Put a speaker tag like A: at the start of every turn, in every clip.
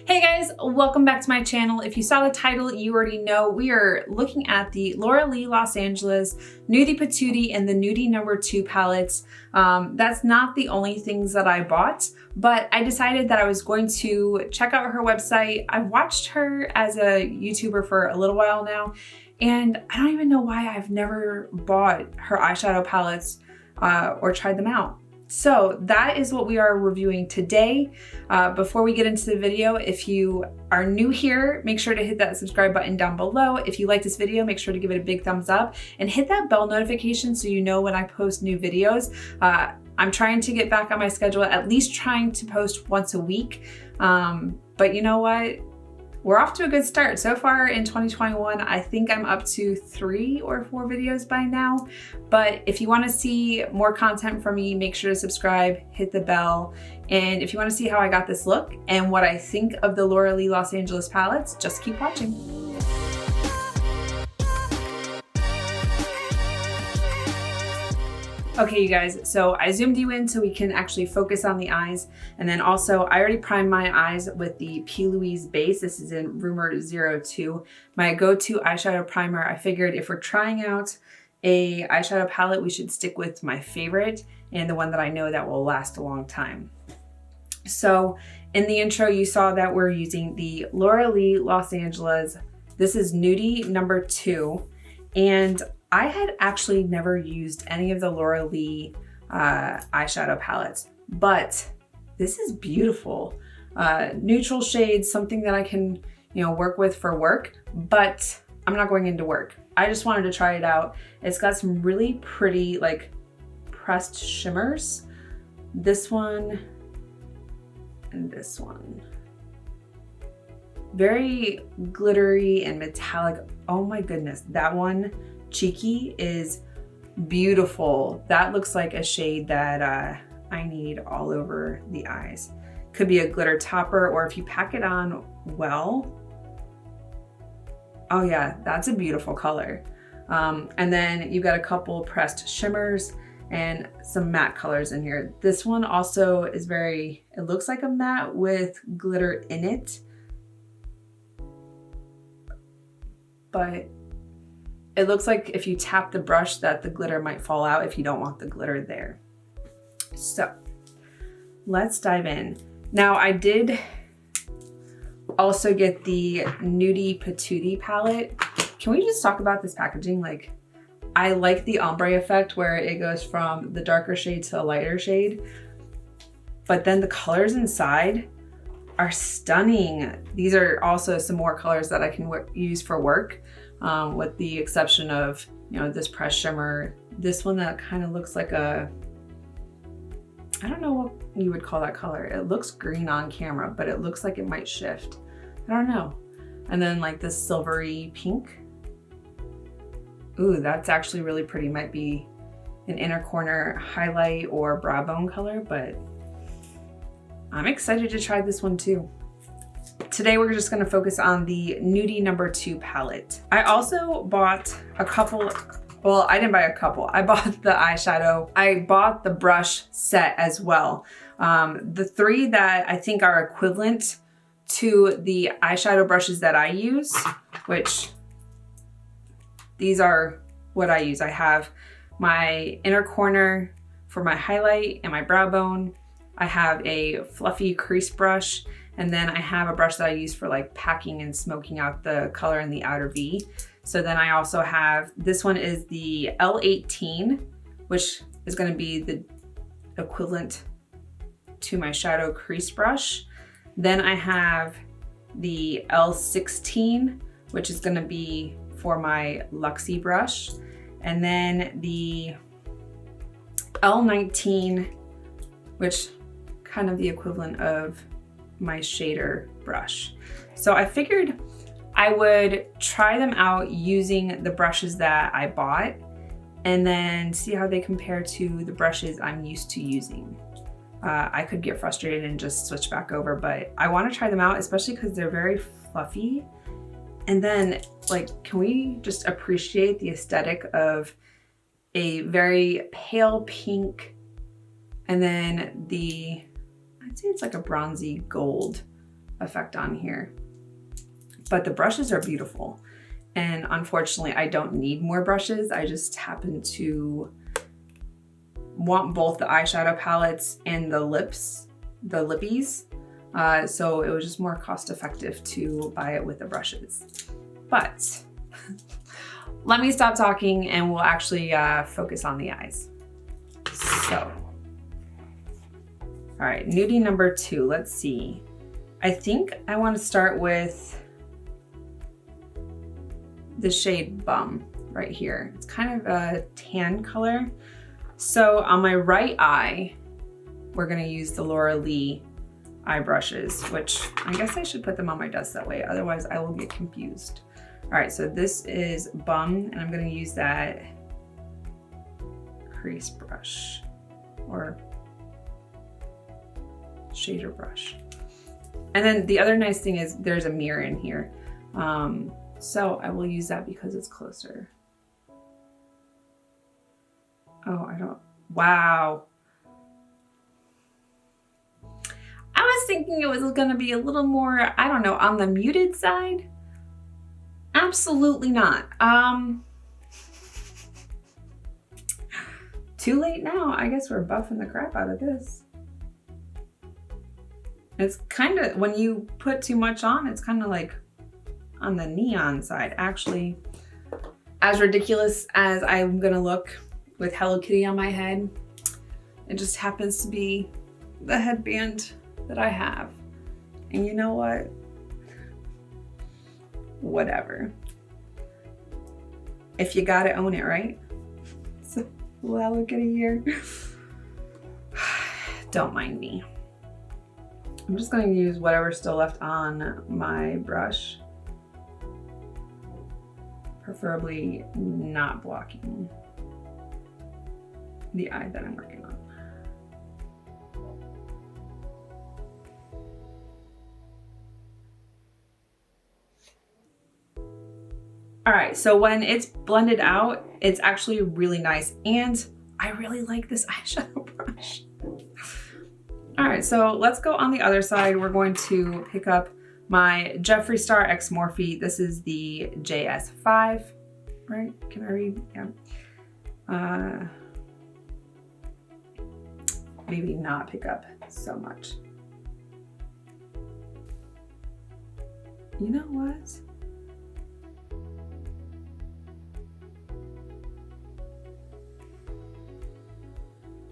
A: Hey guys, welcome back to my channel. If you saw the title, you already know we are looking at the Laura Lee Los Angeles Nudie Patootie and the Nudie #2 palettes. That's not the only things that I bought, but I decided that I was going to check out her website. I've watched her as a YouTuber for a little while now, and I don't even know why I've never bought her eyeshadow palettes or tried them out. So that is what we are reviewing today. Before we get into the video, if you are new here, make sure to hit that subscribe button down below. If you like this video, make sure to give it a big thumbs up and hit that bell notification so you know when I post new videos. I'm trying to get back on my schedule, at least trying to post once a week. But you know what? We're off to a good start. So far in 2021, I think I'm up to 3 or 4 videos by now. But if you want to see more content from me, make sure to subscribe, hit the bell. And if you want to see how I got this look and what I think of the Laura Lee Los Angeles palettes, just keep watching. Okay, you guys, so I zoomed you in so we can actually focus on the eyes. And then also, I already primed my eyes with the Louise base. This is in Rumour 02, my go-to eyeshadow primer. I figured if we're trying out a eyeshadow palette, we should stick with my favorite and the one that I know that will last a long time. So in the intro, you saw that we're using the Laura Lee Los Angeles. This is Nudie #2. And I had actually never used any of the Laura Lee eyeshadow palettes, but this is beautiful. Neutral shades, something that I can, work with for work, but I'm not going into work. I just wanted to try it out. It's got some really pretty, like, pressed shimmers. This one and this one. Very glittery and metallic. Oh my goodness, that one, Cheeky, is beautiful. That looks like a shade that I need all over the eyes. Could be a glitter topper, or if you pack it on well. Oh yeah, that's a beautiful color. And then you've got a couple pressed shimmers and some matte colors in here. This one also is very, it looks like a matte with glitter in it, but it looks like if you tap the brush that the glitter might fall out if you don't want the glitter there. So let's dive in. Now I did also get the Nudie Patootie palette. Can we just talk about this packaging? Like, I like the ombre effect where it goes from the darker shade to a lighter shade, but then the colors inside are stunning. These are also some more colors that I can use for work. With the exception of, this pressed shimmer, this one that kind of looks like a, I don't know what you would call that color. It looks green on camera, but it looks like it might shift. I don't know. And then like this silvery pink. Ooh, that's actually really pretty. Might be an inner corner highlight or brow bone color, but I'm excited to try this one too. Today we're just going to focus on the Nudie #2 palette. I also bought a couple, well, I didn't buy a couple. I bought the eyeshadow. I bought the brush set as well. The 3 that I think are equivalent to the eyeshadow brushes that I use, which these are what I use. I have my inner corner for my highlight and my brow bone. I have a fluffy crease brush. And then I have a brush that I use for like packing and smoking out the color in the outer V. So then I also have, this one is the L18, which is gonna be the equivalent to my shadow crease brush. Then I have the L16, which is gonna be for my Luxie brush. And then the L19, which kind of the equivalent of my shader brush. So I figured I would try them out using the brushes that I bought and then see how they compare to the brushes I'm used to using. I could get frustrated and just switch back over, but I want to try them out, especially because they're very fluffy. And then, like, can we just appreciate the aesthetic of a very pale pink and then the, I'd say it's like a bronzy gold effect on here. But the brushes are beautiful. And unfortunately, I don't need more brushes. I just happen to want both the eyeshadow palettes and the lips, the lippies. So it was just more cost effective to buy it with the brushes. But let me stop talking and we'll actually focus on the eyes. So, all right, Nudie number 2, let's see. I think I want to start with the shade Bum right here. It's kind of a tan color. So on my right eye, we're gonna use the Laura Lee eye brushes, which I guess I should put them on my desk that way, otherwise I will get confused. All right, so this is Bum, and I'm gonna use that crease brush or shader brush. And then the other nice thing is there's a mirror in here. So I will use that because it's closer. Oh, wow. I was thinking it was gonna be a little more, I don't know, on the muted side. Absolutely not. Too late now. I guess we're buffing the crap out of this. It's kind of, when you put too much on, it's kind of like on the neon side. Actually, as ridiculous as I'm gonna look with Hello Kitty on my head, it just happens to be the headband that I have. And you know what? Whatever. If you gotta own it, right? So, Hello Kitty here. Don't mind me. I'm just gonna use whatever's still left on my brush. Preferably not blocking the eye that I'm working on. All right, so when it's blended out, it's actually really nice. And I really like this eyeshadow brush. All right, so let's go on the other side. We're going to pick up my Jeffree Star X Morphe. This is the JS5, right? Can I read? Yeah. Maybe not pick up so much. You know what?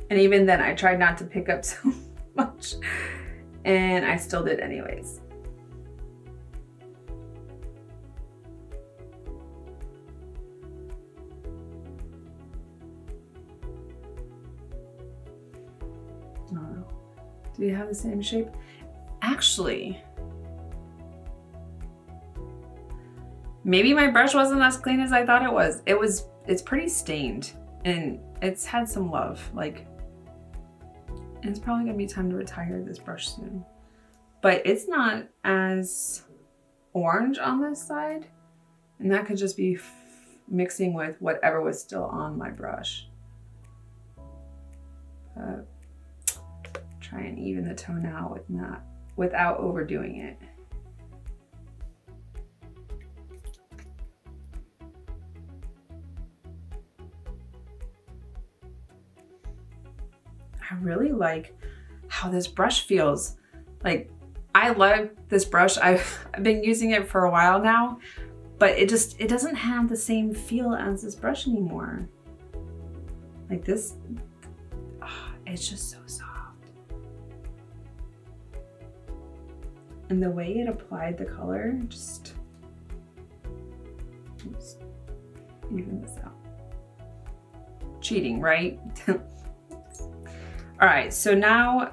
A: And even then I tried not to pick up so much and I still did anyways. Oh, do we have the same shape? Actually, maybe my brush wasn't as clean as I thought it was. It's pretty stained and it's had some love. Like, it's probably gonna be time to retire this brush soon. But it's not as orange on this side. And that could just be mixing with whatever was still on my brush. Try and even the tone out without overdoing it. I really like how this brush feels. Like, I love this brush. I've been using it for a while now, but it doesn't have the same feel as this brush anymore. Like this, oh, it's just so soft. And the way it applied the color, just even this out. Cheating, right? All right, so now,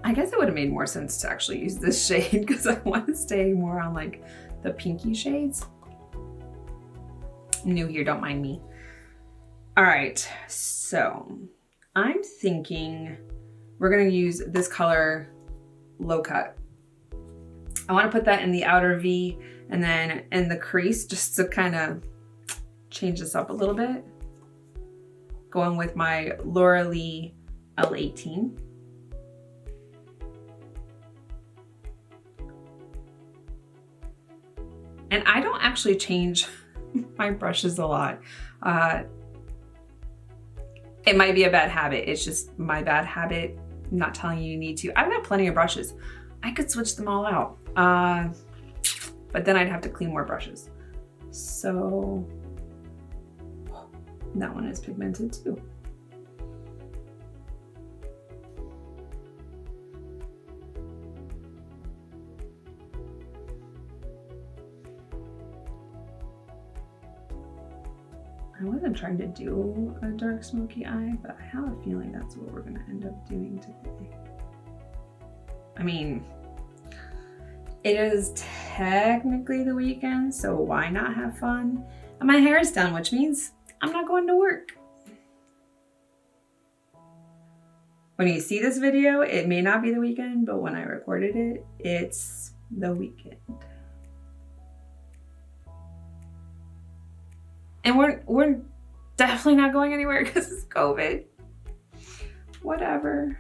A: I guess it would have made more sense to actually use this shade because I want to stay more on like the pinky shades. New here, don't mind me. All right, so I'm thinking we're gonna use this color, Low Cut. I wanna put that in the outer V and then in the crease just to kind of change this up a little bit. Going with my Laura Lee L18. And I don't actually change my brushes a lot. It might be a bad habit. It's just my bad habit. I'm not telling you need to. I've got plenty of brushes. I could switch them all out. But then I'd have to clean more brushes. So that one is pigmented too. I wasn't trying to do a dark smoky eye, but I have a feeling that's what we're gonna end up doing today. I mean, it is technically the weekend, so why not have fun? And my hair is done, which means I'm not going to work. When you see this video, it may not be the weekend, but when I recorded it, it's the weekend. And we're definitely not going anywhere because it's COVID. Whatever.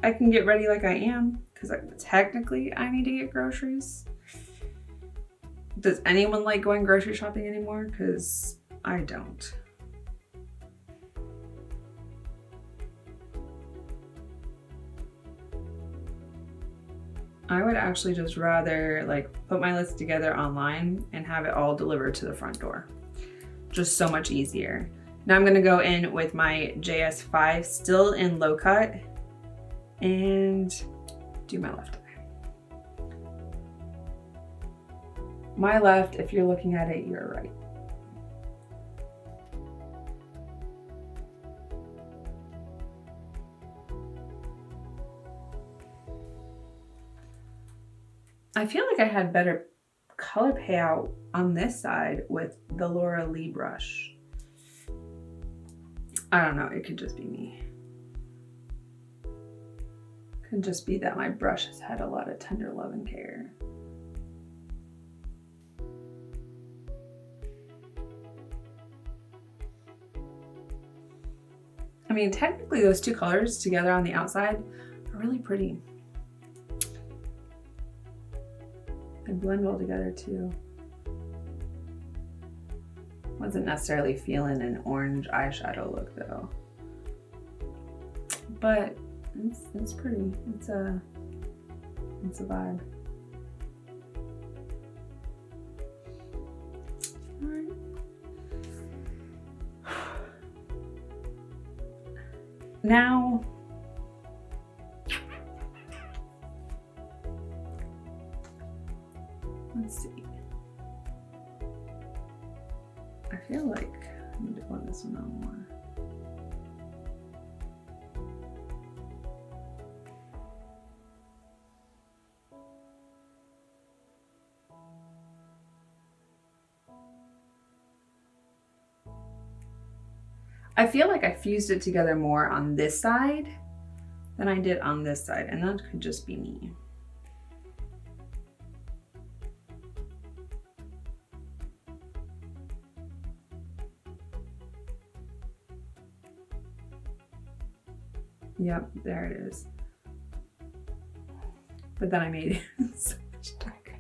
A: I can get ready like I am because technically I need to get groceries. Does anyone like going grocery shopping anymore? Because I don't. I would actually just rather like put my list together online and have it all delivered to the front door. Just so much easier. Now I'm gonna go in with my JS5, still in low cut, and do my left eye. My left, if you're looking at it, you're right. I feel like I had better color payout on this side with the Laura Lee brush. I don't know, it could just be me. Could just be that my brush has had a lot of tender love and care. I mean, technically those two colors together on the outside are really pretty. They blend well together too. Wasn't necessarily feeling an orange eyeshadow look though. But it's pretty. It's a vibe. All right. Now, let's see. I feel like I need to blend this one out more. I feel like I fused it together more on this side than I did on this side, and that could just be me. Yep, there it is. But then I made it so much darker.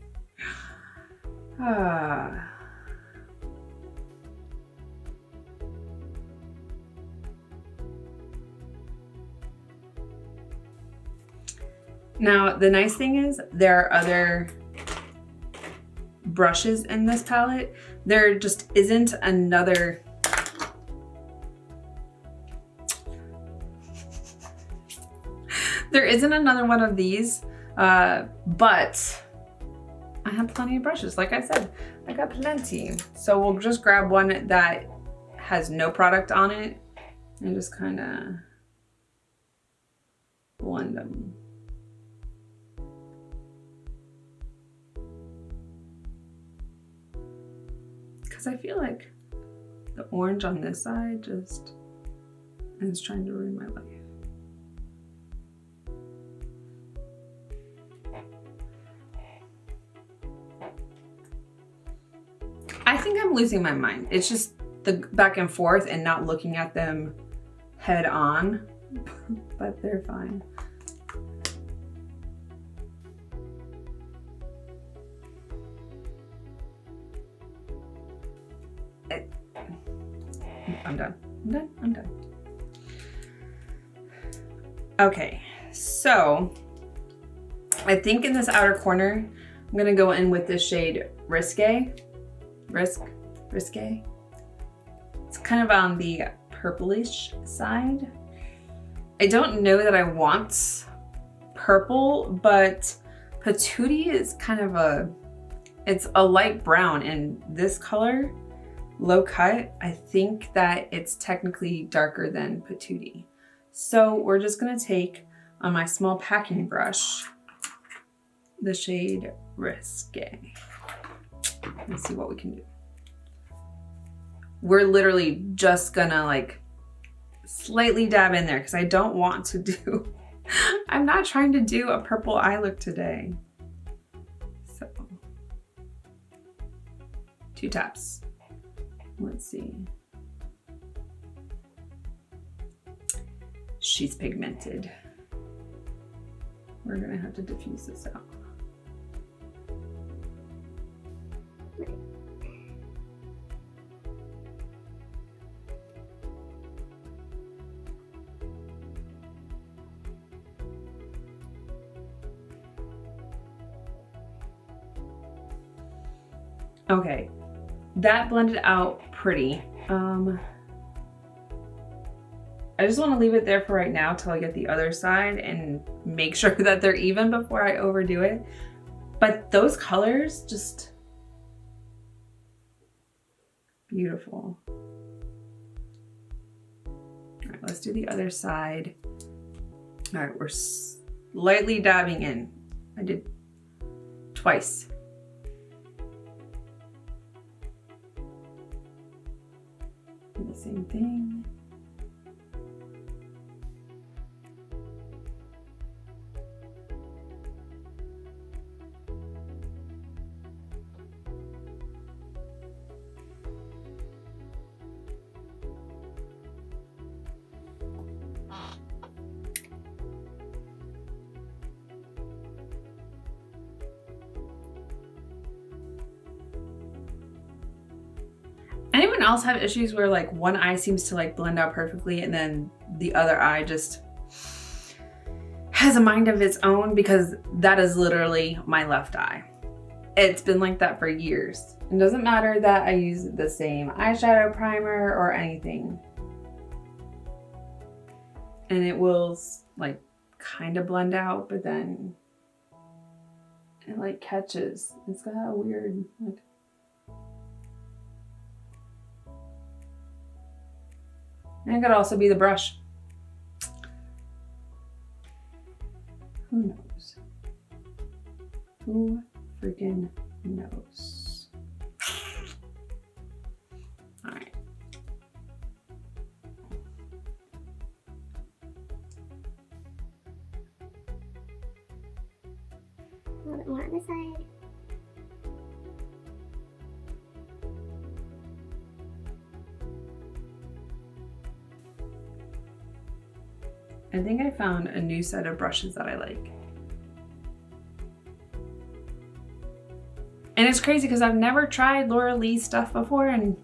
A: Now, the nice thing is there are other brushes in this palette. There just isn't another one of these, but I have plenty of brushes. Like I said, I got plenty. So we'll just grab one that has no product on it and just kind of blend them. Because I feel like the orange on this side just is trying to ruin my life. I think I'm losing my mind. It's just the back and forth and not looking at them head on, but they're fine. I'm done. I'm done. I'm done. Okay, so I think in this outer corner, I'm gonna go in with the shade Risque. Risque. It's kind of on the purplish side. I don't know that I want purple, but Patootie is kind of it's a light brown, and this color, low cut, I think that it's technically darker than Patootie. So we're just gonna take on my small packing brush, the shade Risque. Let's see what we can do. We're literally just gonna like slightly dab in there because I don't want to do, I'm not trying to do a purple eye look today. So, 2 taps. Let's see. She's pigmented. We're gonna have to diffuse this out. Okay, that blended out pretty. I just want to leave it there for right now till I get the other side and make sure that they're even before I overdo it. But those colors, just beautiful. All right, let's do the other side. All right, we're slightly dabbing in. I did twice. Do the same thing. Anyone else have issues where like one eye seems to like blend out perfectly and then the other eye just has a mind of its own? Because that is literally my left eye. It's been like that for years. It doesn't matter that I use the same eyeshadow primer or anything. And it will like kind of blend out, but then it like catches. It's got a weird like, and it could also be the brush. Who knows? Who freaking knows? All right.
B: A little bit more on this side.
A: I think I found a new set of brushes that I like. And it's crazy because I've never tried Laura Lee's stuff before, and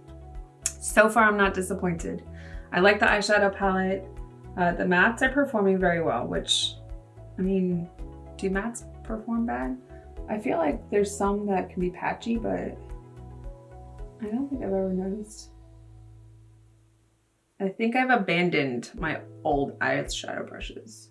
A: so far I'm not disappointed. I like the eyeshadow palette. The mattes are performing very well, which, I mean, do mattes perform bad? I feel like there's some that can be patchy, but I don't think I've ever noticed. I think I've abandoned my old eyeshadow brushes.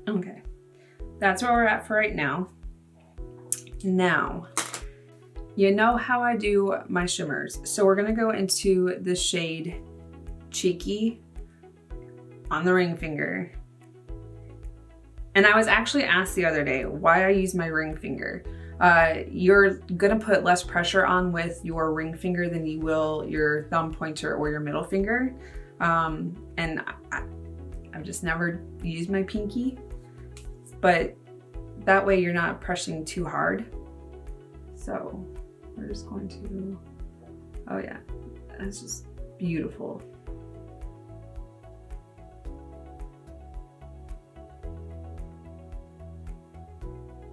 A: Okay, that's where we're at for right now. Now, you know how I do my shimmers. So we're gonna go into the shade Cheeky on the ring finger. And I was actually asked the other day why I use my ring finger. You're gonna put less pressure on with your ring finger than you will your thumb pointer or your middle finger. And I've just never used my pinky, but that way you're not pressing too hard. So we're just going to, oh yeah, that's just beautiful.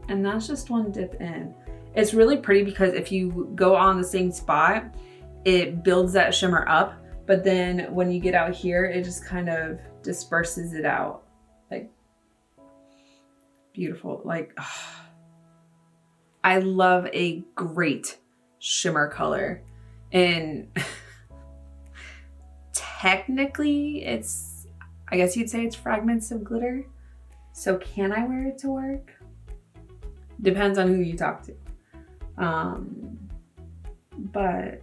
A: And that's just one dip in. It's really pretty because if you go on the same spot, it builds that shimmer up, but then when you get out here, it just kind of disperses it out. Like, beautiful. Like, oh, I love a great shimmer color. And technically it's, I guess you'd say it's fragments of glitter. So can I wear it to work? Depends on who you talk to. But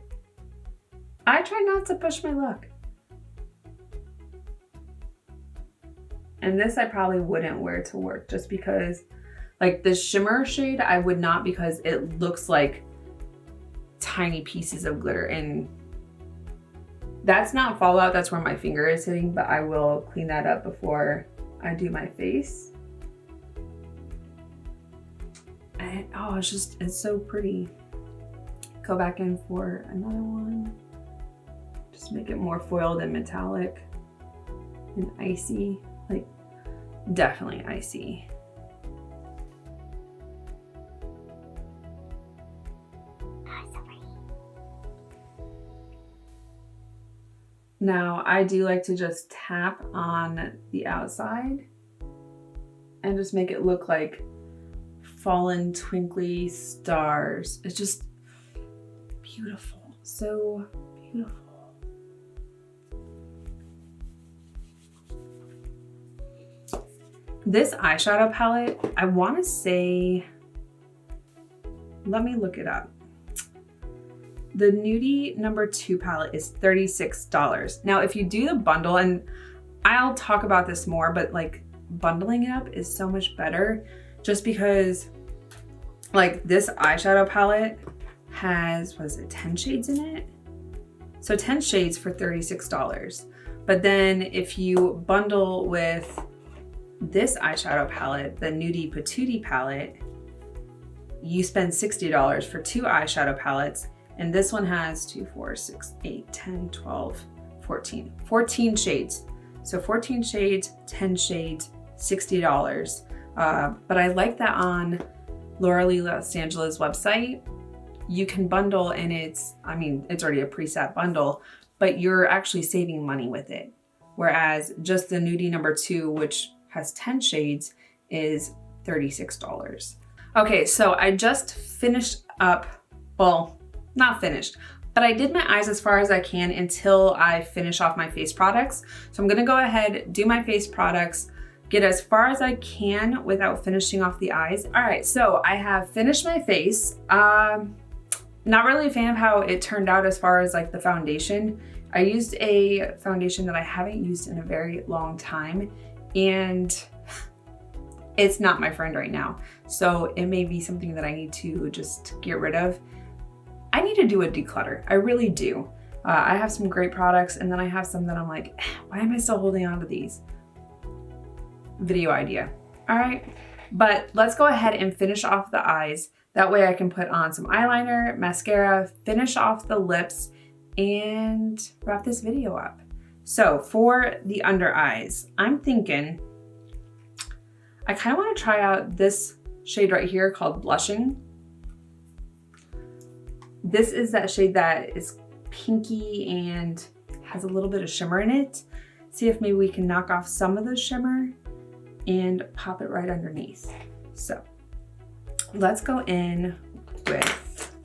A: I try not to push my luck. And this I probably wouldn't wear to work just because, like the shimmer shade, I would not, because it looks like tiny pieces of glitter, and that's not fallout, that's where my finger is hitting, but I will clean that up before I do my face. And oh, it's so pretty. Go back in for another one. Just make it more foiled and metallic and icy, like definitely icy. Now I do like to just tap on the outside and just make it look like fallen twinkly stars. It's just beautiful, so beautiful. This eyeshadow palette, I want to say, let me look it up. The Nudie #2 palette is $36. Now, if you do the bundle, and I'll talk about this more, but like bundling it up is so much better just because like this eyeshadow palette has, what is it, 10 shades in it? So 10 shades for $36. But then if you bundle with this eyeshadow palette, the Nudie Patootie palette, you spend $60 for 2 eyeshadow palettes. And this one has 2, 4, 6, 8, 10, 12, 14. 14 shades. So 14 shades, 10 shades, $60. But I like that on Laura Lee Los Angeles website, you can bundle, and it's already a preset bundle, but you're actually saving money with it. Whereas just the Nudie #2, which has 10 shades, is $36. Okay, so I just finished up, well, not finished, but I did my eyes as far as I can until I finish off my face products. So I'm gonna go ahead, do my face products, get as far as I can without finishing off the eyes. All right, so I have finished my face. Not really a fan of how it turned out as far as like the foundation. I used a foundation that I haven't used in a very long time, and it's not my friend right now. So it may be something that I need to just get rid of. I need to do a declutter, I really do. I have some great products, and then I have some that I'm like, why am I still holding on to these? Video idea. All right, but let's go ahead and finish off the eyes. That way I can put on some eyeliner, mascara, finish off the lips, and wrap this video up. So for the under eyes, I'm thinking, I kind of want to try out this shade right here called Blushing. This is that shade that is pinky and has a little bit of shimmer in it. See if maybe we can knock off some of the shimmer and pop it right underneath. So let's go in with,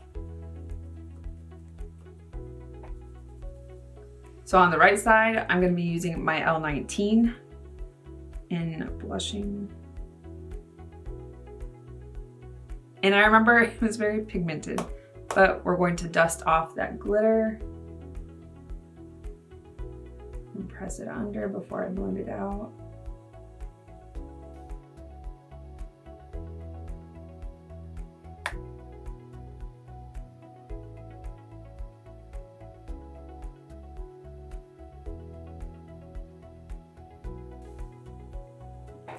A: so on the right side, I'm gonna be using my L19 in Blushing. And I remember it was very pigmented, but we're going to dust off that glitter and press it under before I blend it out.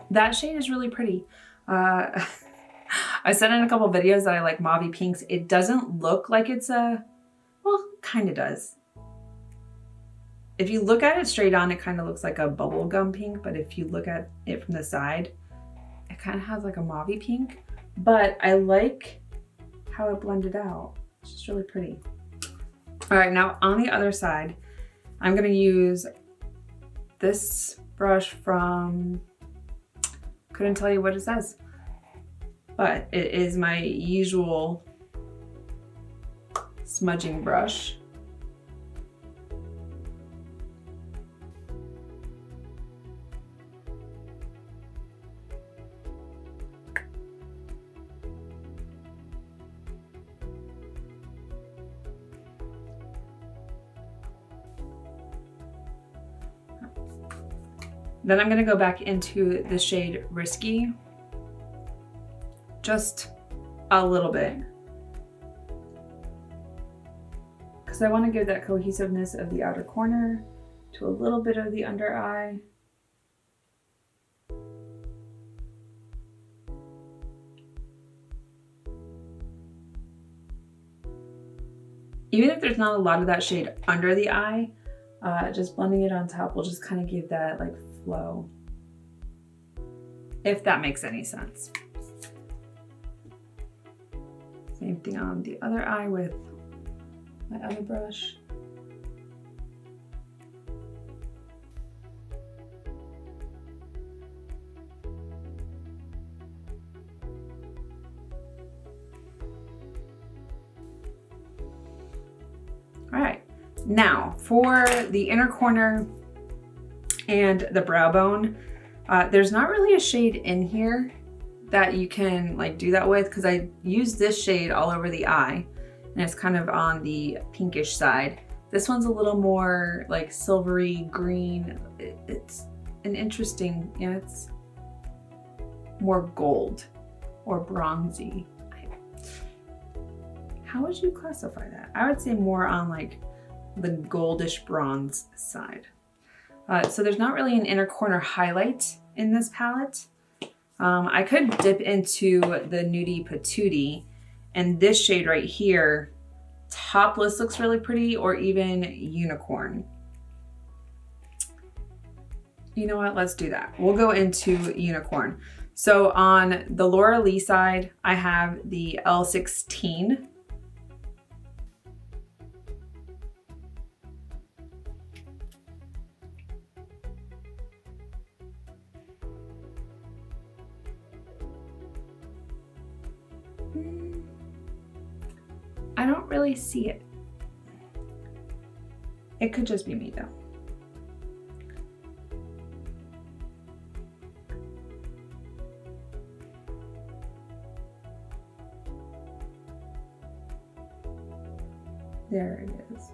A: That shade is really pretty. I said in a couple videos that I like mauvey pinks. It doesn't look like it's a, well, kind of does. If you look at it straight on, it kind of looks like a bubblegum pink, but if you look at it from the side, it kind of has like a mauvey pink, but I like how it blended out. It's just really pretty. All right, now on the other side, I'm gonna use this brush from, couldn't tell you what it says, but it is my usual smudging brush. Then I'm gonna go back into the shade Risky, just a little bit, because I want to give that cohesiveness of the outer corner to a little bit of the under eye. Even if there's not a lot of that shade under the eye, just blending it on top will just kind of give that like flow, if that makes any sense. Same thing on the other eye with my other brush. All right, now for the inner corner and the brow bone, there's not really a shade in here that you can like do that with, because I use this shade all over the eye and it's kind of on the pinkish side. This one's a little more like silvery green. It's an interesting, yeah, it's more gold or bronzy. How would you classify that? I would say more on like the goldish bronze side. So there's not really an inner corner highlight in this palette. I could dip into the Nudie Patootie, and this shade right here, Topless, looks really pretty, or even Unicorn. You know what, let's do that. We'll go into Unicorn. So on the Laura Lee side, I have the L16. I don't really see it. It could just be me though. There it is.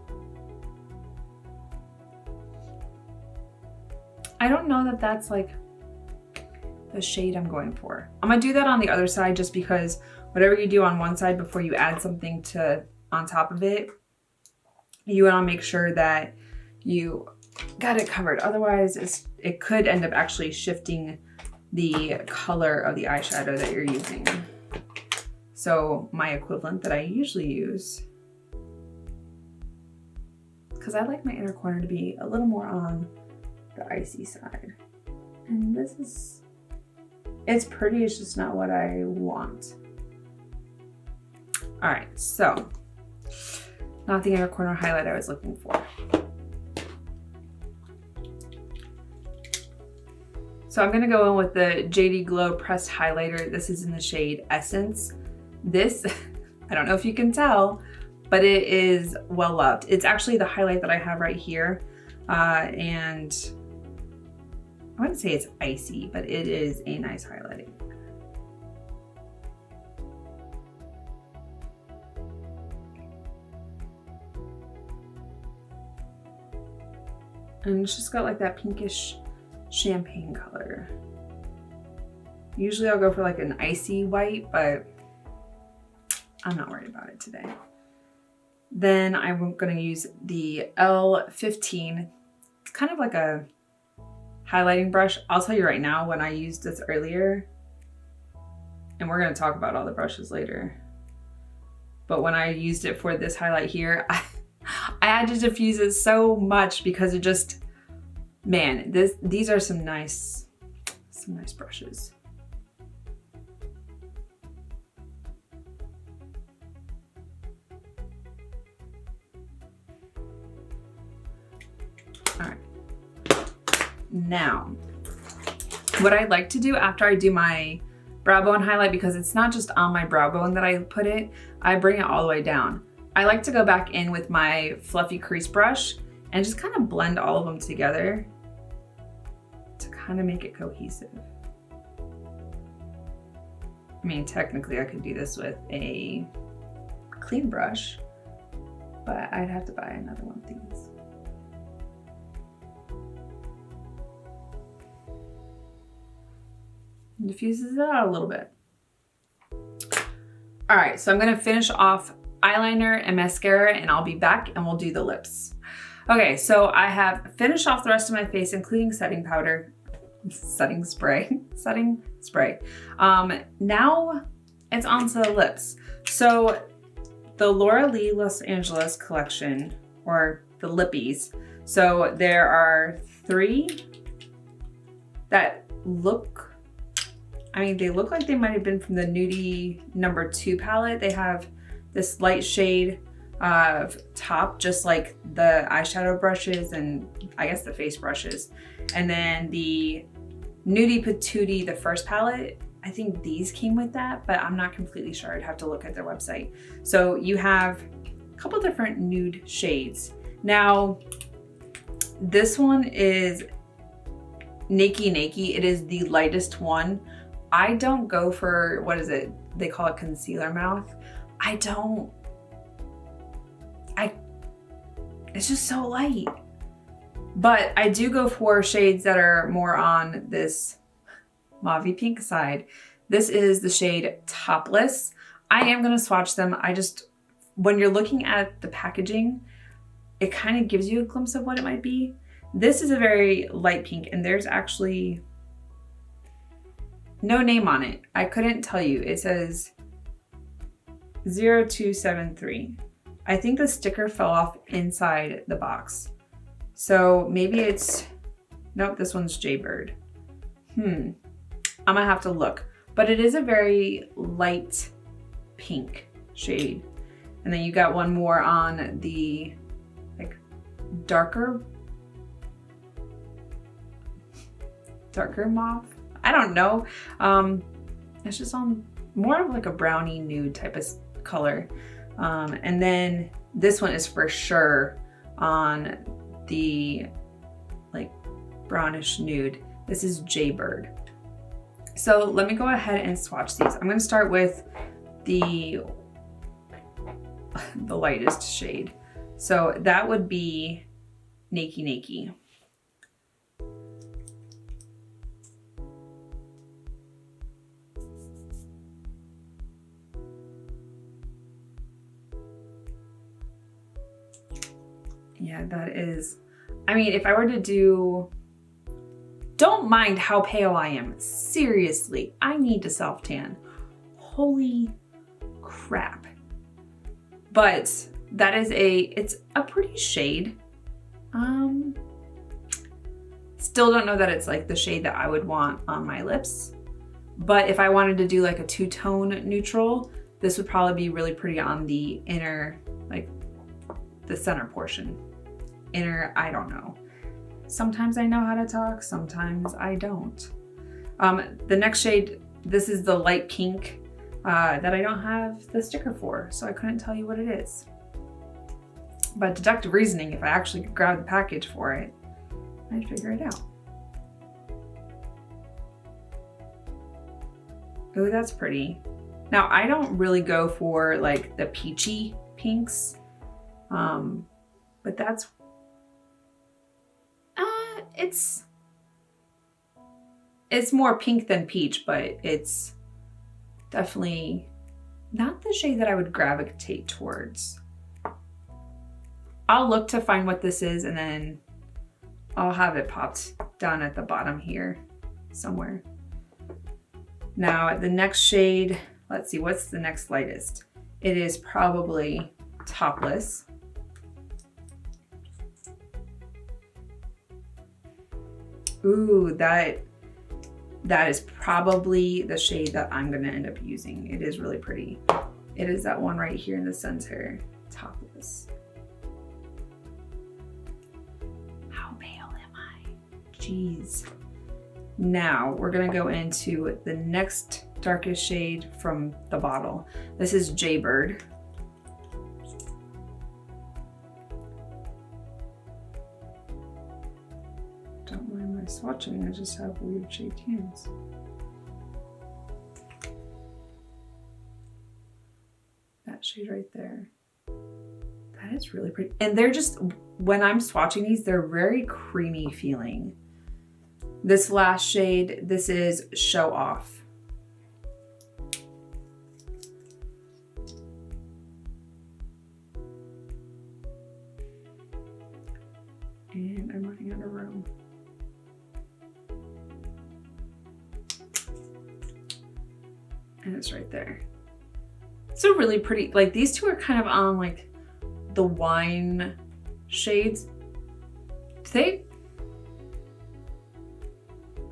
A: I don't know that that's like the shade I'm going for. I'm gonna do that on the other side, just because whatever you do on one side before you add something to on top of it, you want to make sure that you got it covered. Otherwise, it could end up actually shifting the color of the eyeshadow that you're using. So my equivalent that I usually use, because I like my inner corner to be a little more on the icy side. And this is, it's pretty, it's just not what I want. All right, so not the inner corner highlight I was looking for. So I'm gonna go in with the JD Glow Pressed Highlighter. This is in the shade Essence. This, I don't know if you can tell, but it is well loved. It's actually the highlight that I have right here. And I wouldn't say it's icy, but it is a nice highlighting. And it's just got like that pinkish champagne color. Usually I'll go for like an icy white, but I'm not worried about it today. Then I'm gonna use the L15. It's kind of like a highlighting brush. I'll tell you right now, when I used this earlier, and we're gonna talk about all the brushes later, but when I used it for this highlight here, I had to diffuse it so much because it just, man, these are some nice brushes. All right. Now, what I like to do after I do my brow bone highlight, because it's not just on my brow bone that I put it, I bring it all the way down. I like to go back in with my fluffy crease brush and just kind of blend all of them together to kind of make it cohesive. I mean, technically I could do this with a clean brush, but I'd have to buy another one of these. Diffuses it out a little bit. All right, so I'm gonna finish off eyeliner and mascara, and I'll be back and we'll do the lips. Okay, so I have finished off the rest of my face, including setting spray. Now it's on to the lips. So the Laura Lee Los Angeles collection, or the lippies. So there are 3 that look, I mean, they look like they might have been from the Nudie number 2 palette. They have this light shade of top, just like the eyeshadow brushes and I guess the face brushes. And then the Nudie Patootie, the first palette, I think these came with that, but I'm not completely sure. I'd have to look at their website. So you have a couple different nude shades. Now, this one is Nakey. It is the lightest one. I don't go for, what is it? They call it concealer mouth. It's just so light. But I do go for shades that are more on this mauve pink side. This is the shade Topless. I am gonna swatch them. When you're looking at the packaging, it kind of gives you a glimpse of what it might be. This is a very light pink, and there's actually no name on it. I couldn't tell you. It says 0273. I think the sticker fell off inside the box. So maybe it's, nope, this one's Jaybird. I'm gonna have to look. But it is a very light pink shade. And then you got one more on the like darker mauve. I don't know. It's just on more of like a brownie nude type of color. And then this one is for sure on the like brownish nude. This is Jaybird. So let me go ahead and swatch these. I'm gonna start with the lightest shade. So that would be Nakey. Yeah, that is, I mean, if I were to do, don't mind how pale I am. Seriously, I need to self-tan. Holy crap. But that is it's a pretty shade. Still don't know that it's like the shade that I would want on my lips. But if I wanted to do like a 2-tone neutral, this would probably be really pretty on the inner, like the center portion. Inner, I don't know. Sometimes I know how to talk, sometimes I don't. The next shade, this is the light pink that I don't have the sticker for, so I couldn't tell you what it is. But deductive reasoning, if I actually could grab the package for it, I'd figure it out. Oh, that's pretty. Now, I don't really go for like the peachy pinks, but that's, it's more pink than peach, but it's definitely not the shade that I would gravitate towards. I'll look to find what this is and then I'll have it popped down at the bottom here somewhere. Now the next shade, let's see, what's the next lightest? It is probably Topless. Ooh, that is probably the shade that I'm gonna end up using. It is really pretty. It is that one right here in the center, Topless. How pale Jeez. Now we're gonna go into the next darkest shade from the bottle. This is Jaybird. Don't mind my swatching, I just have weird shaped hands. That shade right there. That is really pretty. And they're just, when I'm swatching these, they're very creamy feeling. This last shade, this is Show Off. And I'm running out of room. And it's right there. So really pretty, like these two are kind of on like the wine shades.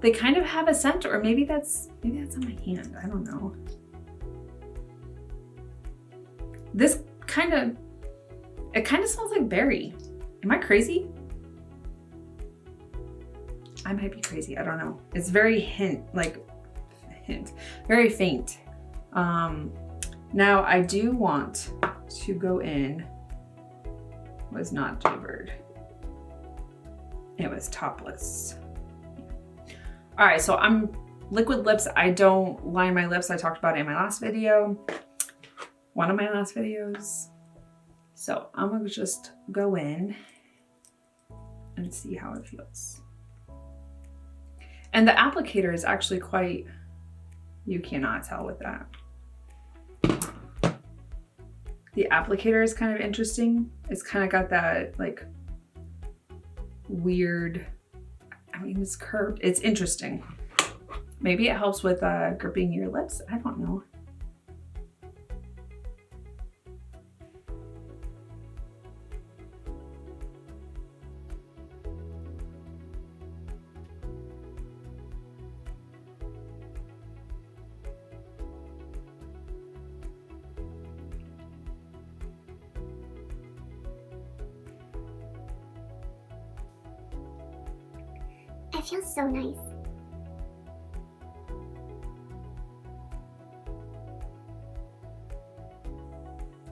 A: They kind of have a scent, or maybe that's on my hand, I don't know. This kind of smells like berry. Am I crazy? I might be crazy, I don't know. It's very very faint. Now I do want to go in, was not Jaybird. It was Topless. All right, so I'm liquid lips. I don't line my lips. I talked about it in my last video, one of my last videos. So I'm gonna just go in and see how it feels. And the applicator is actually quite, you cannot tell with that. The applicator is kind of interesting. It's kind of got that like weird, I mean, it's curved. It's interesting. Maybe it helps with gripping your lips. I don't know.
B: It feels so nice.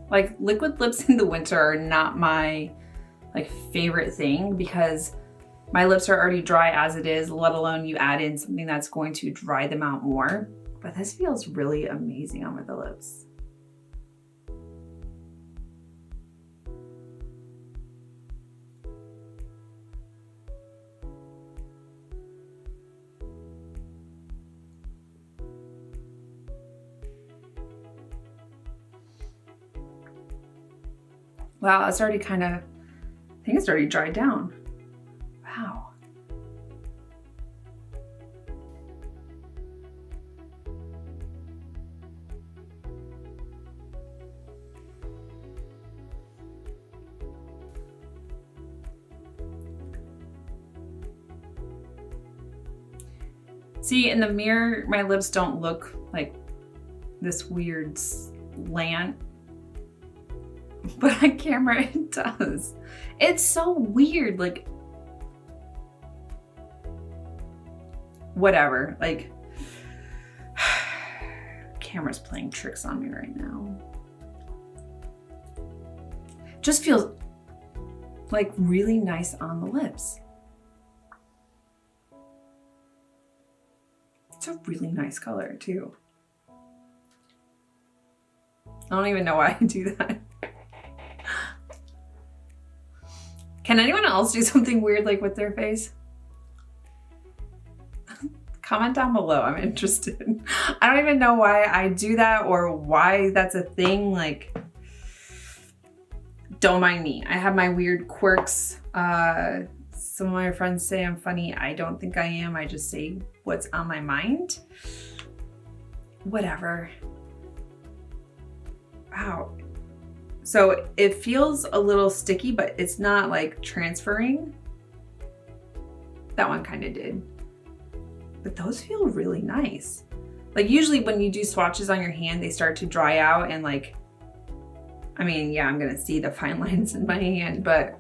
A: Like liquid lips in the winter are not my like favorite thing because my lips are already dry as it is, let alone you add in something that's going to dry them out more. But this feels really amazing on the lips. Wow, it's already kind of, I think it's already dried down. Wow. See, in the mirror, my lips don't look like this weird slant. But on camera it does. It's so weird, like whatever, like camera's playing tricks on me right now. Just feels like really nice on the lips. It's a really nice color too. I don't even know why I do that. Can anyone else do something weird like with their face? Comment down below, I'm interested. I don't even know why I do that or why that's a thing, like, don't mind me. I have my weird quirks. Some of my friends say I'm funny. I don't think I am, I just say what's on my mind. Whatever. Wow. So it feels a little sticky, but it's not like transferring. That one kind of did. But those feel really nice. Like usually when you do swatches on your hand, they start to dry out and like, I mean, yeah, I'm gonna see the fine lines in my hand, but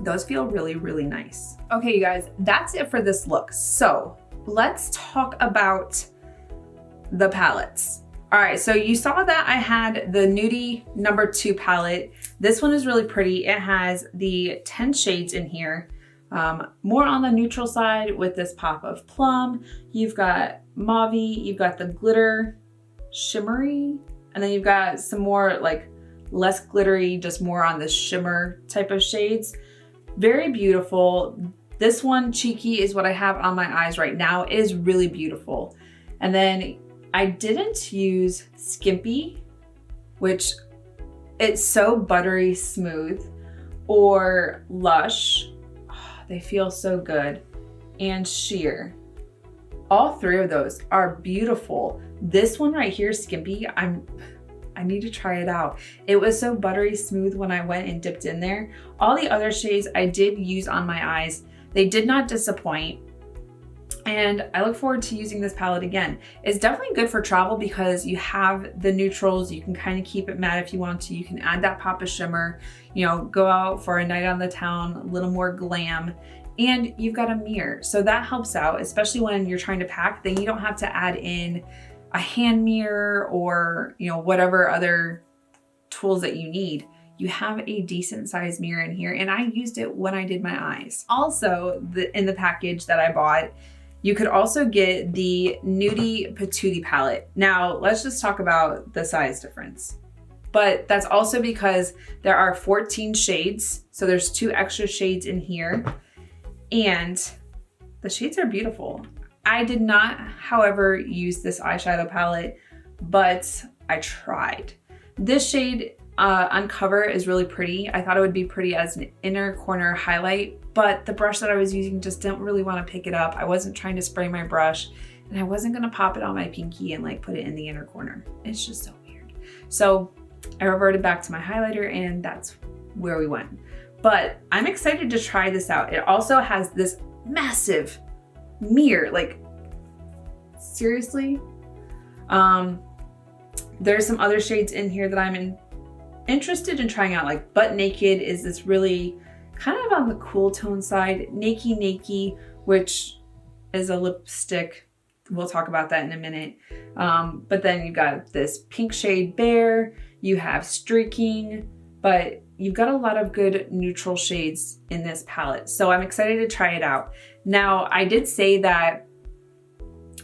A: Those feel really, really nice. Okay, you guys, that's it for this look. So let's talk about the palettes. All right, so you saw that I had the Nudie #2 palette. This one is really pretty. It has the 10 shades in here. More on the neutral side with this pop of plum. You've got mauve, you've got the glitter shimmery, and then you've got some more like less glittery, just more on the shimmer type of shades. Very beautiful. This one, Cheeky, is what I have on my eyes right now. It is really beautiful. And then I didn't use Skimpy, which it's so buttery smooth, or Lush. Oh, they feel so good. And Sheer. All three of those are beautiful. This one right here, Skimpy, I need to try it out. It was so buttery smooth when I went and dipped in there. All the other shades I did use on my eyes. They did not disappoint. And I look forward to using this palette again. It's definitely good for travel because you have the neutrals. You can kind of keep it matte if you want to. You can add that pop of shimmer, you know, go out for a night on the town, a little more glam. And you've got a mirror. So that helps out, especially when you're trying to pack. Then you don't have to add in a hand mirror or, you know, whatever other tools that you need. You have a decent sized mirror in here, and I used it when I did my eyes. Also, in the package that I bought, you could also get the Nudie Patootie palette. Now, let's just talk about the size difference. But that's also because there are 14 shades. So there's 2 extra shades in here. And the shades are beautiful. I did not, however, use this eyeshadow palette, but I tried. This shade Uncover is really pretty. I thought it would be pretty as an inner corner highlight, but the brush that I was using just didn't really want to pick it up. I wasn't trying to spray my brush, and I wasn't gonna pop it on my pinky and like put it in the inner corner. It's just so weird. So I reverted back to my highlighter, and that's where we went. But I'm excited to try this out. It also has this massive mirror, like seriously. There's some other shades in here that I'm interested in trying out, like Butt Naked is this really kind of on the cool tone side. Nakey, which is a lipstick. We'll talk about that in a minute. But then you've got this pink shade Bear, you have Streaking, but you've got a lot of good neutral shades in this palette. So I'm excited to try it out. Now, I did say that,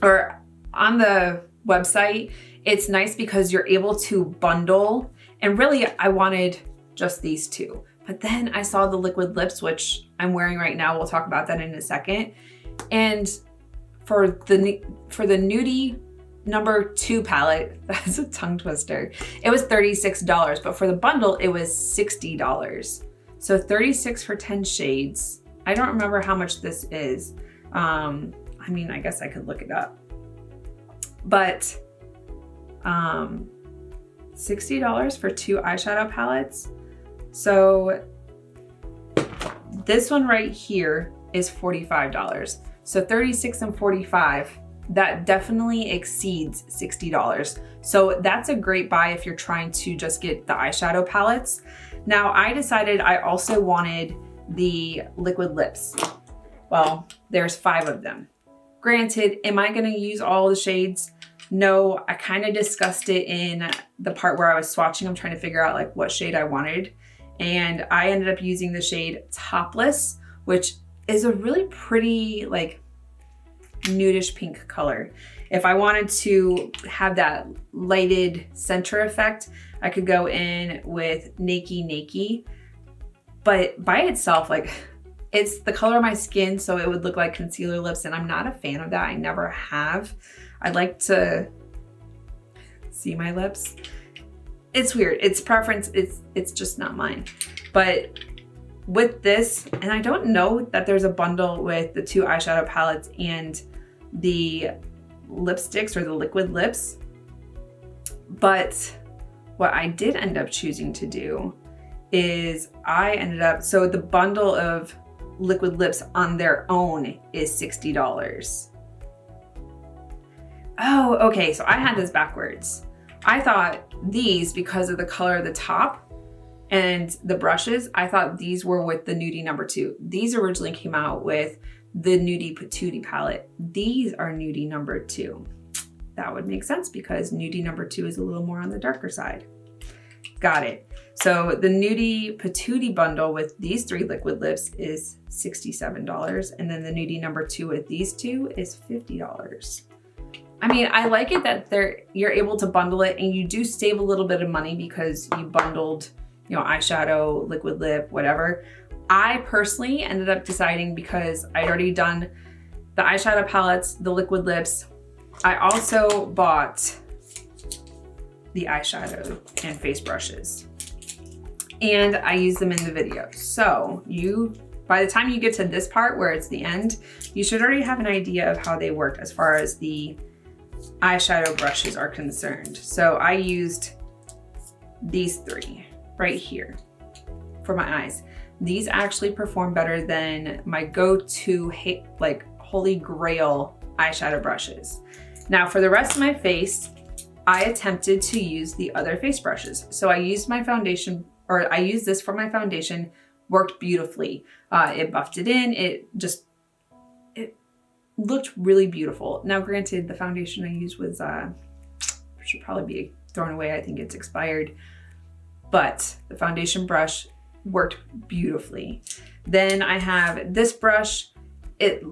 A: or on the website, it's nice because you're able to bundle, and really I wanted just these 2. But then I saw the liquid lips, which I'm wearing right now. We'll talk about that in a second. And for the Nudie #2 palette, that's a tongue twister. It was $36, but for the bundle, it was $60. So $36 for 10 shades. I don't remember how much this is. I mean, I guess I could look it up. But $60 for 2 eyeshadow palettes. So this one right here is $45. So 36 and 45, that definitely exceeds $60. So that's a great buy if you're trying to just get the eyeshadow palettes. Now I decided I also wanted the liquid lips. Well, there's 5 of them. Granted, am I gonna use all the shades? No, I kind of discussed it in the part where I was swatching. I'm trying to figure out like what shade I wanted. And I ended up using the shade Topless, which is a really pretty like nudish pink color. If I wanted to have that lighted center effect, I could go in with Nakey. But by itself, like it's the color of my skin, so it would look like concealer lips, and I'm not a fan of that. I never have. I'd like to see my lips. It's weird. It's preference. It's just not mine. But with this, and I don't know that there's a bundle with the 2 eyeshadow palettes and the lipsticks or the liquid lips. But what I did end up choosing to do is so the bundle of liquid lips on their own is $60. Oh, okay, so I had this backwards. I thought these, because of the color of the top, And the brushes, I thought these were with the Nudie number 2. These originally came out with the Nudie Patootie palette. These are Nudie number 2. That would make sense because Nudie number 2 is a little more on the darker side. Got it. So the Nudie Patootie bundle with these 3 liquid lips is $67. And then the Nudie number 2 with these 2 is $50. I mean, I like it that you're able to bundle it, and you do save a little bit of money because you bundled, you know, eyeshadow, liquid lip, whatever. I personally ended up deciding, because I'd already done the eyeshadow palettes, the liquid lips. I also bought the eyeshadow and face brushes, and I use them in the video. So by the time you get to this part where it's the end, you should already have an idea of how they work as far as the eyeshadow brushes are concerned. So I used these 3 right here for my eyes. These actually perform better than my go-to like holy grail eyeshadow brushes. Now for the rest of my face, I attempted to use the other face brushes. So I used my foundation, or I used this for my foundation, worked beautifully. It buffed it in, it looked really beautiful. Now granted, the foundation I used was, should probably be thrown away. I think it's expired, but the foundation brush worked beautifully. Then I have this brush. It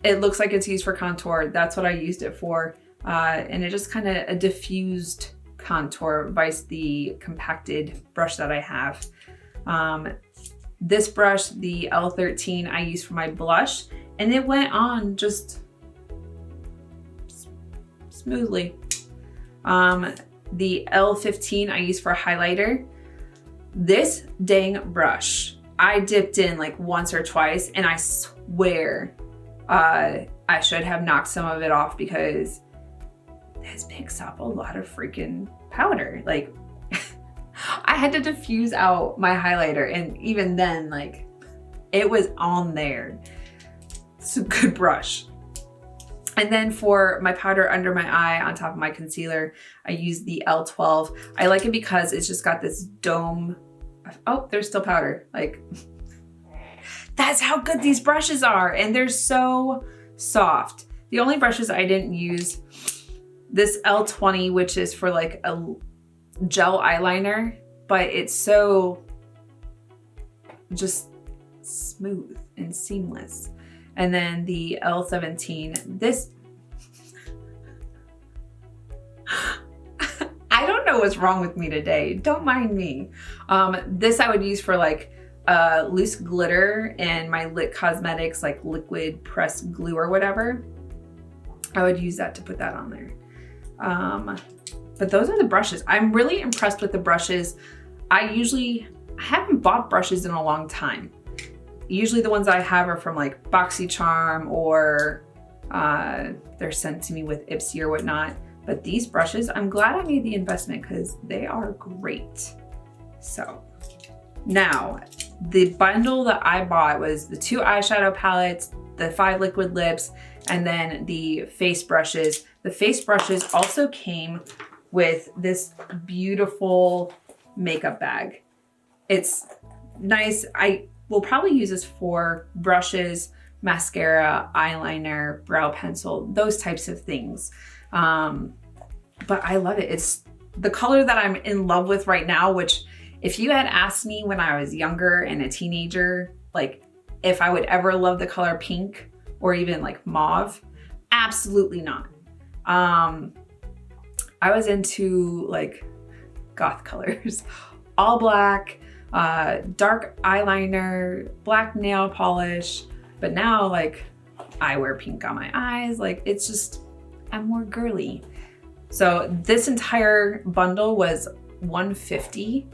A: looks like it's used for contour. That's what I used it for. And it just kind of a diffused contour vice the compacted brush that I have. This brush, the L13, I use for my blush, and it went on just smoothly. The L15 I use for highlighter. This dang brush, I dipped in like once or twice, and I swear I should have knocked some of it off because this picks up a lot of freaking powder. Like I had to diffuse out my highlighter, and even then, like, it was on there. It's a good brush. And then for my powder under my eye on top of my concealer, I use the L12. I like it because it's just got this dome. Oh, there's still powder. Like, that's how good these brushes are. And they're so soft. The only brushes I didn't use, this L20, which is for like a gel eyeliner, but it's so just smooth and seamless. And then the L17, this, I don't know what's wrong with me today. Don't mind me. This I would use for like loose glitter and my Lit Cosmetics, like liquid pressed glue or whatever. I would use that to put that on there. But those are the brushes. I'm really impressed with the brushes. I haven't bought brushes in a long time. Usually the ones I have are from like BoxyCharm, or they're sent to me with Ipsy or whatnot. But these brushes, I'm glad I made the investment because they are great. So now the bundle that I bought was the 2 eyeshadow palettes, the 5 liquid lips, and then the face brushes. The face brushes also came with this beautiful makeup bag. It's nice. I will probably use this for brushes, mascara, eyeliner, brow pencil, those types of things. But I love it. It's the color that I'm in love with right now, which if you had asked me when I was younger and a teenager, like if I would ever love the color pink or even like mauve, absolutely not. I was into like goth colors, all black, dark eyeliner, black nail polish, but now like I wear pink on my eyes. Like it's just, I'm more girly. So this entire bundle was $150.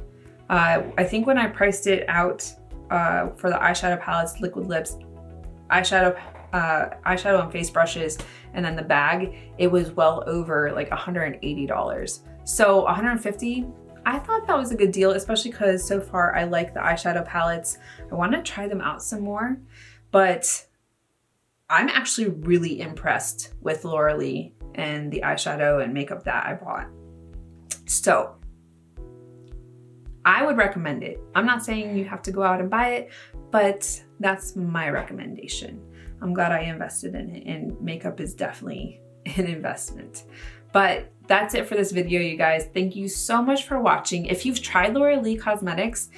A: I think when I priced it out for the eyeshadow palettes, liquid lips, eyeshadow and face brushes, and then the bag, it was well over like $180. So $150, I thought that was a good deal, especially because so far I like the eyeshadow palettes. I want to try them out some more, but I'm actually really impressed with Laura Lee and the eyeshadow and makeup that I bought. So I would recommend it. I'm not saying you have to go out and buy it, but that's my recommendation. I'm glad I invested in it, and makeup is definitely an investment. But that's it for this video, you guys. Thank you so much for watching. If you've tried Laura Lee Cosmetics,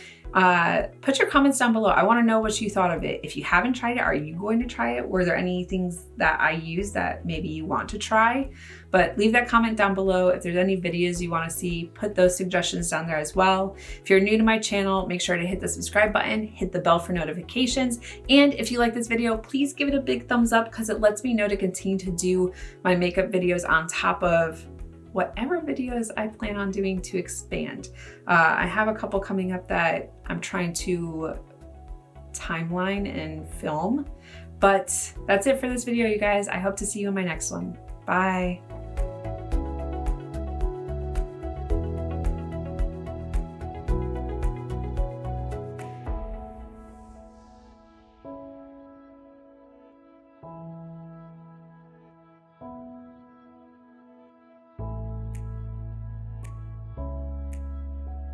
A: put your comments down below. I want to know what you thought of it. If you haven't tried it, are you going to try it? Were there any things that I used that maybe you want to try? But leave that comment down below. If there's any videos you want to see, put those suggestions down there as well. If you're new to my channel, make sure to hit the subscribe button, hit the bell for notifications. And if you like this video, please give it a big thumbs up because it lets me know to continue to do my makeup videos on top of whatever videos I plan on doing to expand. I have a couple coming up that I'm trying to timeline and film, but that's it for this video, you guys. I hope to see you in my next one. Bye.